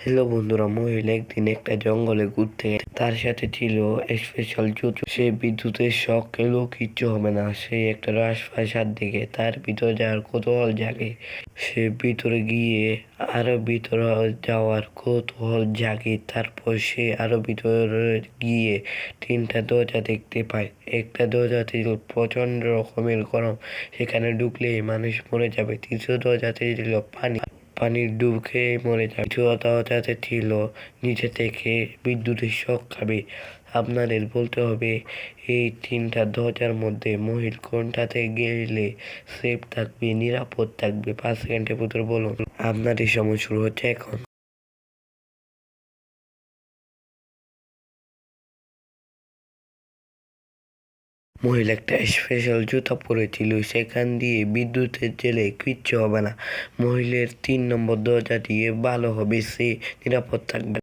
Hello বন্ধুরা, মহিলা একদিন একটা জঙ্গলে ঘুরতে গেছে। তার সাথে ছিল স্পেশাল জুতো। সে বিদ্যুতের শখ খেলেও কিচ্ছু হবে না। সে একটা রাজপ্রাসাদ দিকে তার ভিতরে যাওয়ার কৌতূহল জাগে। সে ভিতরে গিয়ে আরো ভিতরে যাওয়ার কৌতূহল জাগে। তারপর সে আরো ভিতরে গিয়ে তিনটা দরজা দেখতে পায়। একটা দরজাতে ছিল প্রচন্ড রকমের গরম, সেখানে ঢুকলেই মানুষ মরে যাবে। তৃতীয় দরজাতে ছিল পানির ডুব খেয়ে মরে যাবে। চুয়াতে ছিল নিচে থেকে বিদ্যুতের শক খাবে। আপনাদের বলতে হবে এই তিনটা দরজার মধ্যে মহিলা কোনটাতে গেলে সেফ থাকবে, নিরাপদ থাকবে। 5 সেকেন্ডের ভিতরে বলুন। আপনাদের সময় শুরু হচ্ছে এখন। মহিলা একটা স্পেশাল জুতা পরেছিল, সেখান দিয়ে বিদ্যুতের জেলে কিচ্ছু হবে না। মহিলার 3 নম্বর দরজা দিয়ে ভালো হবে, সে নিরাপদ থাকবে।